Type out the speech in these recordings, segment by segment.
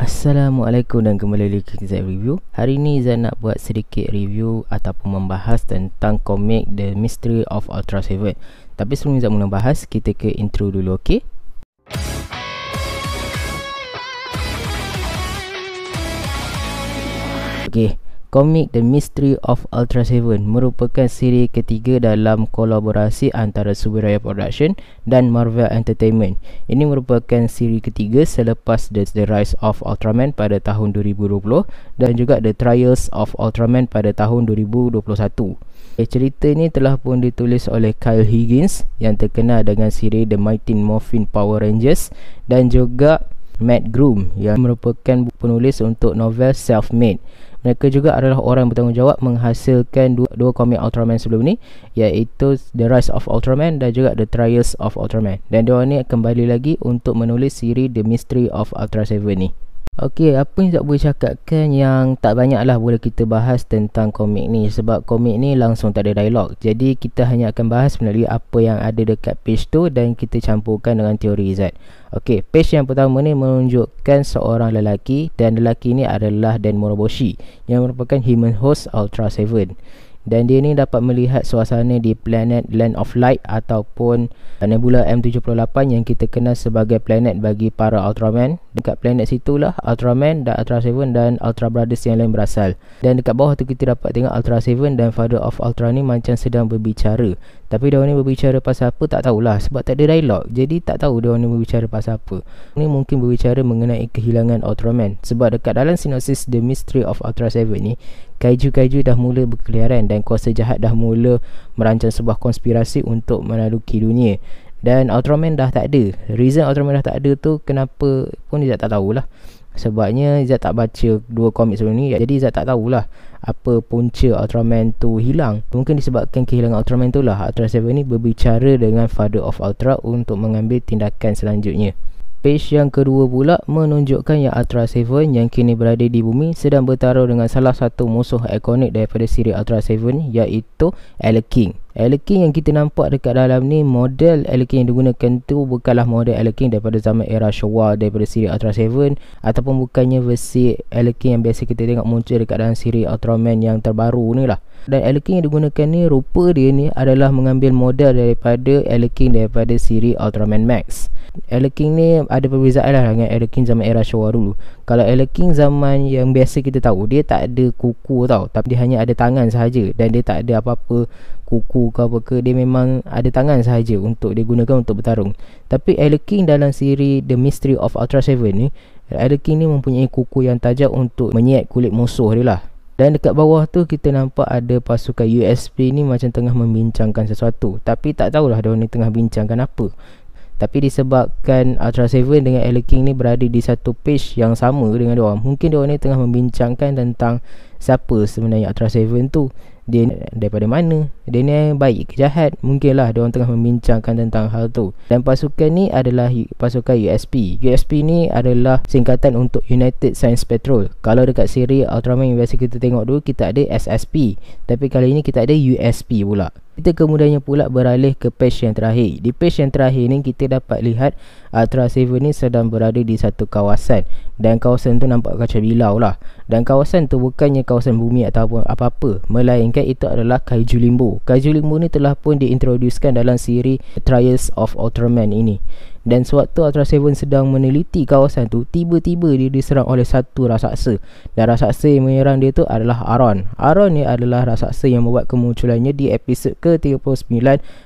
Assalamualaikum dan kembali lagi ke Zat Review. Hari ni Zat nak buat sedikit review ataupun membahas tentang komik The Mystery of Ultra 7. Tapi sebelum Zat mula bahas, kita ke intro dulu, okey? Okey, komik The Mystery of Ultra 7 merupakan siri ketiga dalam kolaborasi antara Subaraya Production dan Marvel Entertainment. Ini merupakan siri ketiga selepas The Rise of Ultraman pada tahun 2020 dan juga The Trials of Ultraman pada tahun 2021. Cerita ini telah pun ditulis oleh Kyle Higgins yang terkenal dengan siri The Mighty Morphin Power Rangers dan juga Matt Groom yang merupakan penulis untuk novel Self-Made. Mereka juga adalah orang yang bertanggungjawab menghasilkan dua komik Ultraman sebelum ni, iaitu The Rise of Ultraman dan juga The Trials of Ultraman. Dan diorang ni kembali lagi untuk menulis siri The Mystery of Ultra 7 ni. Okey, apa yang tak boleh cakapkan yang tak banyak lah boleh kita bahas tentang komik ni, sebab komik ni langsung tak ada dialog. Jadi kita hanya akan bahas melalui apa yang ada dekat page tu dan kita campurkan dengan teori Zat. Okey, page yang pertama ni menunjukkan seorang lelaki, dan lelaki ni adalah Dan Moroboshi yang merupakan human host Ultra 7. Dan dia ni dapat melihat suasana di planet Land of Light ataupun Nebula M78 yang kita kenal sebagai planet bagi para Ultraman. Dekat planet situlah Ultraman dan Ultra 7 dan Ultra Brothers yang lain berasal. Dan dekat bawah tu kita dapat tengok Ultra 7 dan Father of Ultra ni macam sedang berbicara. Tapi diorang ni berbicara pasal apa tak tahulah, sebab tak ada dialog. Jadi tak tahu diorang ni berbicara pasal apa. Ni mungkin berbicara mengenai kehilangan Ultraman. Sebab dekat dalam sinopsis The Mystery of Ultra 7 ni, kaiju-kaiju dah mula berkeliaran dan kuasa jahat dah mula merancang sebuah konspirasi untuk menaluki dunia. Dan Ultraman dah tak ada. Reason Ultraman dah tak ada tu kenapa pun Zat tak tahulah. Sebabnya Zat tak baca dua komik sebelum ni, jadi Zat tak tahulah apa punca Ultraman tu hilang. Mungkin disebabkan kehilangan Ultraman tu lah Ultra 7 ni berbicara dengan Father of Ultra untuk mengambil tindakan selanjutnya. Page yang kedua pula menunjukkan yang Ultra 7 yang kini berada di bumi sedang bertaruh dengan salah satu musuh ikonik daripada siri Ultra 7, iaitu Eleking. Eleking yang kita nampak dekat dalam ni, model Eleking yang digunakan tu bukanlah model Eleking daripada zaman era Showa daripada siri Ultra 7, ataupun bukannya versi Eleking yang biasa kita tengok muncul dekat dalam siri Ultraman yang terbaru ni lah. Dan Eleking yang digunakan ni, rupa dia ni adalah mengambil model daripada Eleking daripada siri Ultraman Max. Eleking ni ada perbezaan lah dengan Eleking zaman era Showa dulu. Kalau Eleking zaman yang biasa kita tahu, dia tak ada kuku tau, tapi dia hanya ada tangan sahaja. Dan dia tak ada apa-apa kuku ke apa ke, dia memang ada tangan sahaja untuk dia gunakan untuk bertarung. Tapi Eleking dalam siri The Mystery of Ultra 7 ni, Eleking ni mempunyai kuku yang tajam untuk menyiap kulit musuh dia lah. Dan dekat bawah tu kita nampak ada pasukan USP ni macam tengah membincangkan sesuatu, tapi tak tahulah diorang ni tengah bincangkan apa. Tapi disebabkan Ultra 7 dengan Eleking ni berada di satu page yang sama dengan diorang, mungkin diorang ni tengah membincangkan tentang siapa sebenarnya Ultra 7 tu. Dia daripada mana, dia ni baik ke jahat, mungkinlah diorang tengah membincangkan tentang hal tu. Dan pasukan ni adalah pasukan USP. USP ni adalah singkatan untuk United Science Patrol. Kalau dekat siri Ultraman yang biasa kita tengok dulu, kita ada SSP, tapi kali ni kita ada USP pula. Kita kemudiannya pula beralih ke page yang terakhir. Di page yang terakhir ni kita dapat lihat Ultra 7 ni sedang berada di satu kawasan, dan kawasan tu nampak kacau bilau lah. Dan kawasan tu bukannya kawasan bumi ataupun apa-apa, melainkan itu adalah Kaiju Limbo. Kaiju Limbo ni telah pun diintroducekan dalam siri Trials of Ultraman ini. Dan sewaktu Ultra 7 sedang meneliti kawasan tu, tiba-tiba dia diserang oleh satu raksasa. Dan raksasa yang menyerang dia tu adalah Aron. Aron ni adalah raksasa yang membuat kemunculannya di episod ke-39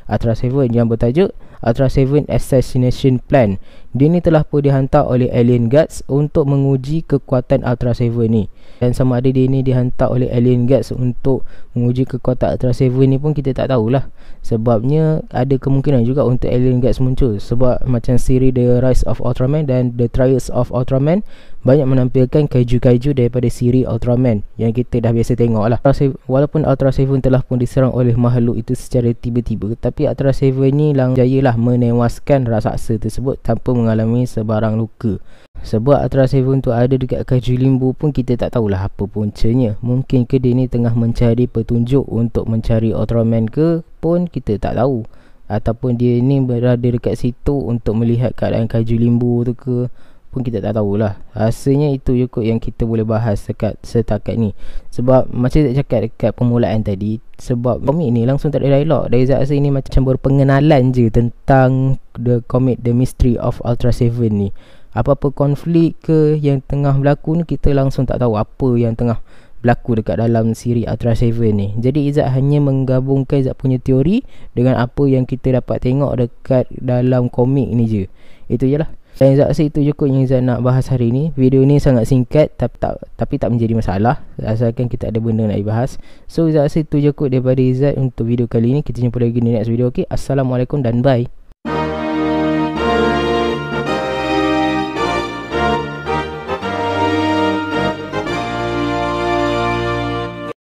Ultra 7 yang bertajuk Ultra 7 Assassination Plan. Dia ni telah pun dihantar oleh Alien Guards untuk menguji kekuatan Ultra 7 ni. Dan sama ada dia ni dihantar oleh Alien Guards untuk menguji kekuatan Ultra 7 ni pun kita tak tahulah. Sebabnya ada kemungkinan juga untuk Alien Guards muncul, sebab macam siri The Rise of Ultraman dan The Trials of Ultraman banyak menampilkan kaiju-kaiju daripada siri Ultraman yang kita dah biasa tengok lah. Walaupun Ultra 7 telah pun diserang oleh makhluk itu secara tiba-tiba, tapi Ultra 7 ni langjayalah menewaskan raksasa tersebut tanpa mengalami sebarang luka. Sebab Ultra 7 tu ada dekat Kaiju Limbo pun kita tak tahulah apa puncanya. Mungkin ke dia ni tengah mencari petunjuk untuk mencari Ultraman ke pun kita tak tahu. Ataupun dia ni berada dekat situ untuk melihat keadaan Kaiju Limbo tu ke pun kita tak tahulah. Rasanya itu je kot yang kita boleh bahas setakat ni. Sebab macam saya cakap dekat permulaan tadi, sebab komik ni langsung tak ada dialog. Dari Izzat rasa ini macam berpengenalan je tentang the komik The Mystery of Ultra 7 ni. Apa-apa konflik ke yang tengah berlaku ni, kita langsung tak tahu apa yang tengah berlaku dekat dalam siri Ultra 7 ni. Jadi Izzat hanya menggabungkan Izzat punya teori dengan apa yang kita dapat tengok dekat dalam komik ni je. Itu je lah. Dan Izzat rasa itu je kot yang Izzat nak bahas hari ni. Video ni sangat singkat tapi tak menjadi masalah, asalkan kita ada benda nak dibahas. So Izzat rasa itu je kot daripada Izzat untuk video kali ni. Kita jumpa lagi di next video. Okay, Assalamualaikum dan bye.